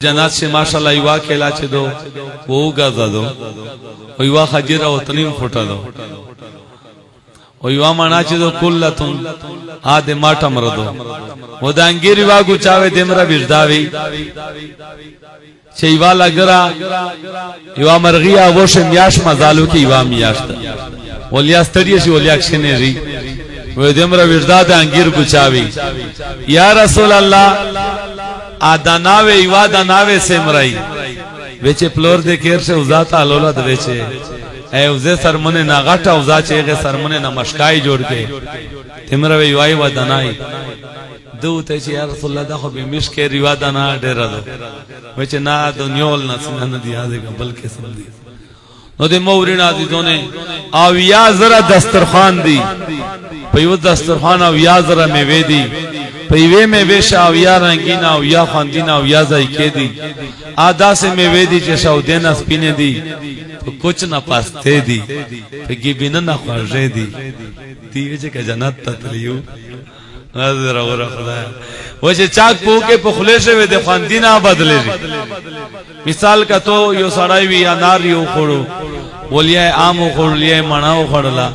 जन्नत से माशाल्लाह युवा केला चे दो वो गाजा दो युवा खजीरा उतनी फुटा दो युवा माना चे दो कुल्ला तुम आदे माटा मर दो वो दांगीर युवा गुचावे देमरा बिजदावी चे युवा लगरा युवा मरगिया वो शे मियाश मजालू की युवा मियाश दा वलिया स्तरिये सी वलिया क्षने री वो देमरा बिजदा दांगीर गुचावी या रसूल अल्लाह आदानावे युवा दानावे से मराई वेचे प्लोर दे केर से उजाता लोला दे वेचे ए उजे सरमने ना गाटा उजा चेगे सरमने ना मशकाई जोड़ के तिमरावे युवाई वा दानाई दो ते चे या रसूल अल्लाह खो बिमिश के युवा दाना डेरा दो वेचे ना दुनियोल ना सुना दिया दे बल्कि समझी नो दे मौरिना दी दोने आविया जरा दस्तरखान दी पयो दस्तरखान आविया जरा में वेदी पीवे में वेशा अविया रंगीना अविया खानदीना अविया जायके दी आधा से में वेदी जैसा उदेना स्पिने दी तो कुछ न पास्ते दी फिर बिना न ख्वाजे दी तीवे जे के जन्नत ततलियो नजर और खुदा वो जे चाक पो के पुखले से वे दे खानदीना बदले दी मिसाल का तो यो सड़ाई भी अनार यो खोड़ो बोलिया आम खोड़ लिया मनाओ खोड़ला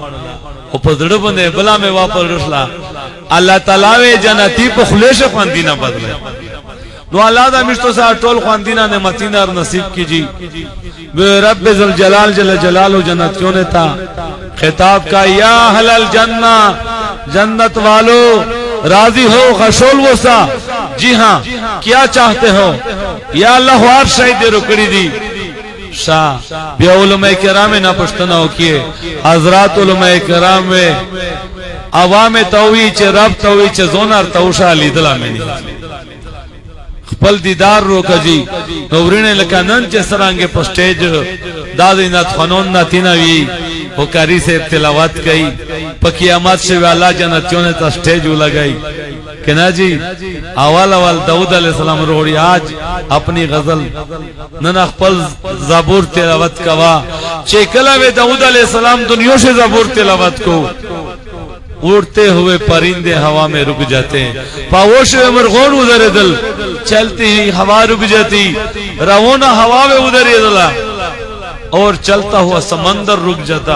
ओ पदड़ बंदे बला में वापर रसला अल्लाह ताला वे जन्नती पुखले से खानदीना बदले दो अल्लाह दा मिस्तो सा टोल खानदीना ने मतीना और नसीब कीजी बे रब जल जलाल जल जलालो जन्नतियों ने था खिताब का या हलल जन्ना जन्नत वालो राजी हो खशोल वसा जी हाँ क्या चाहते हो या अल्लाह वार शहीद रुकड़ी दी शाह बिया उलमा किराम ना पुश्तना हो किए हजरात उलमा किराम में आवाम तवी चे रब तवी चे जोनार तौशा लीदला में खपल दीदार रोकजी नवरीने लका नन चे सरांगे पर स्टेज दादी ना खनोन ना तीनावी वो कारी से तिलावत कई पकियामत से वाला जन्नतियों ने तो स्टेज लगाई कि ना जी अवल अवल दाऊद अलैहिस्सलाम रोड़ी आज अपनी गजल नन खपल ज़बूर तिलावत कवा चेकला वे दाऊद अलैहिस्सलाम दुनिया से ज़बूर तिलावत को उड़ते हुए परिंदे हवा में रुक जाते हैं पावोश मरगोन उधर दल चलती ही हवा रुक जाती रवोना हवा में उधर दला और चलता हुआ समंदर रुक जाता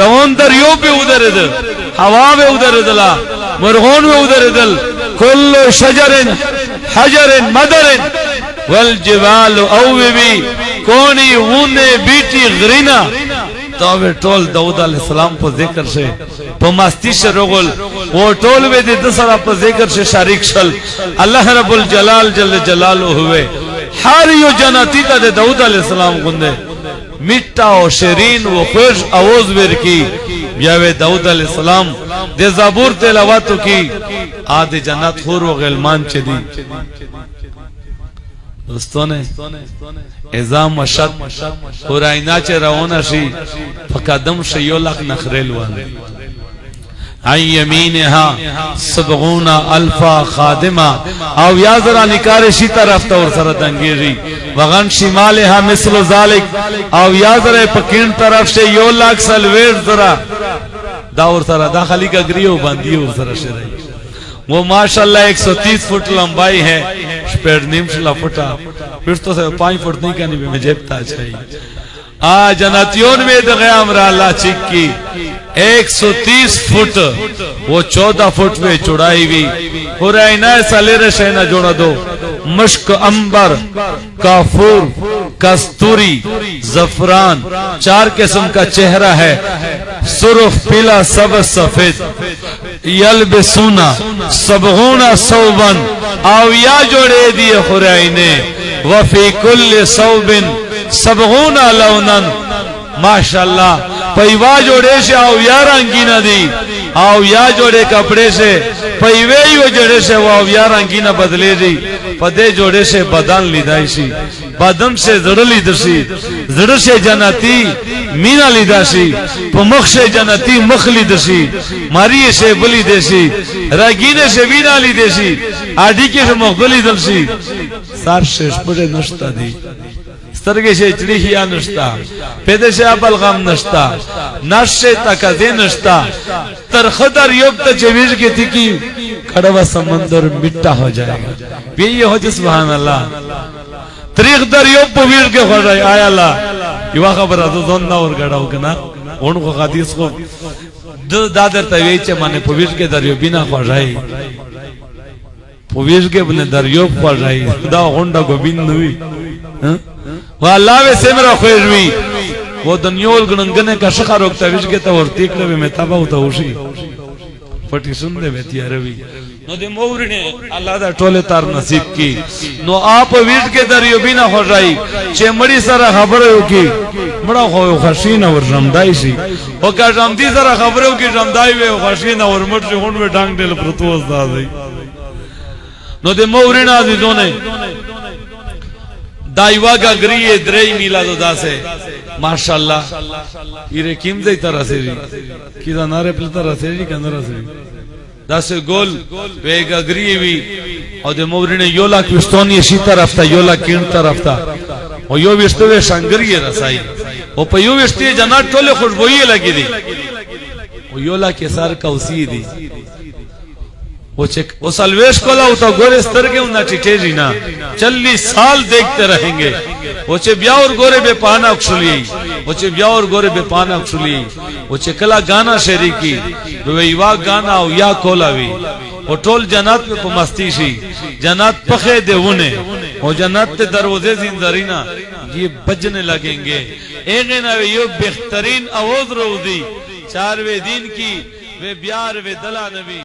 रवोन दरियो पे उधर दल हवा में उधर दला मरगोन में उधर दल कुल्लु शजरिन हजरिन मदरिन वल जिबाल औवी कोनी ऊने बीटी ग्रीना तो वे टोल दाऊद अलैहिस्सलाम पर जिक्र से पमस्ती से रोगल वो टोल वे दे दसरा पर जिक्र से शारिक शल अल्लाह रब्बुल जलाल जल जलालो हुए हर यो जन्नती ता दे दाऊद अलैहिस्सलाम गुंदे मिट्टा और शरीन वो खुश आवाज बेर की या वे दाऊद अलैहिस्सलाम दे ज़बूर तिलावत की आदि जन्नत हुर व गिलमान चदी दोस्तों ने एजाम मशद और आईना चे रवोना शी फकदम शयो लक नखरेलवा आई यमीन हा सबगुना अल्फा खादिमा आव या जरा निकारे शी तरफ तो और सरत अंगेरी वगन शिमाल हा मिसल जालिक आव या जरा पकीन तरफ से यो लाख सलवेर जरा दावर सरा दाखली का ग्रियो बांधियो जरा शराई वो माशाल्लाह 130 फुट लंबाई है पेड़ निम्शला फुटा फिर तो से 5 फुट नहीं करनी में जेबता चाहिए आ जन्नतियों में तो गया हमरा अल्लाह चिक की 130 फुट वो 14 फुट में चौड़ाई भी हुरैना सलेरे शहना जोड़ा दो मश्क अंबर काफूर कस्तूरी जफरान 4 किस्म का चेहरा है सुर्ख पीला सब सफेद यलबिसूना सबगुना सौबन आविया जोड़े दिए हुरैने वफी कुल्ल सौबिन सबगुना लौनन माशाल्लाह पैवा जोड़े से आविया रंगीना दी आविया जोड़े कपड़े से पैवे यो जोड़े से वो आविया रंगीना बदले दी पदे जोड़े से बदन लिदाई सी बदन से जड़ लीदसी जड़ से जन्नती मीना लीदासी मुख से जन्नती मुख लीदसी मारिये से बली देसी रगीने से मीना लीदेसी आधी के से मुख बली दलसी सार से बड़े नश्ता दी स्तरगे से चढ़ी हिया नश्ता पेदे से अपल गम नश्ता नश से तकदे नश्ता तरखदर युक्त जवीर की थी कि खड़वा समंदर मिट्टा हो जाएगा ये हो सुभान अल्लाह तरीख दरियो पवीर के खोजाई आया ला युवा खबर तो दोन ना और गड़ा हो ना उनको हदीस को दादर तवेचे माने पवीर के दरियो बिना खोजाई पवीर के बने दरियो खोजाई खुदा होंडा को बिन हुई वो अल्लाह वे से मेरा खैर हुई वो दुनियोल गणगने का शखा रोकता विश के तो और तीखले में तबा होता उसी पटी सुन दे बेतिया रवि नो दे मोवरी ने अल्लाह दा टोले तार नसीब की नो आप वीट के दरियो बिना हो जाई चे मड़ी सारा खबर हो की बड़ा हो खशीन और रमदाई सी ओ का रमदी सारा खबर हो की रमदाई वे खशीन और मट से होन में टांग देल प्रतोस दा दई नो दे मोवरी ना दी दोने दाईवा का ग्रिये द्रेई मिलादो दासे माशाअल्लाह इरे किम दे तरह से किदा नारे पल तरह से कंदरा से दासे गोल वेगा ग्रीवी और दे मोवरी ने योला क्रिस्टोनी सी तरफ था योला किन तरफ था और यो विष्टो वे संगरिये रसाई ओ पयो विष्टि जन्नत टोले खुशबुई लगी दी ओ योला के सर का उसी दी वो सलवेश को लाओ तो गोरे स्तर के उन्ना चिटेजी ना 40 साल देखते रहेंगे वो चे ब्याह और गोरे बेपाना उछली वो चे ब्याह और गोरे बेपाना उछली वो चे कला गाना शेरी की वे युवा गाना हो या कोलावी वो टोल जन्नत में को मस्ती सी जन्नत पखे दे उन्हें वो जन्नत ते दरवाजे जिंदरीना ये बजने लगेंगे एक ना वे यो बेहतरीन आवाज रोदी 4वें दिन की वे ब्यार वे दला नबी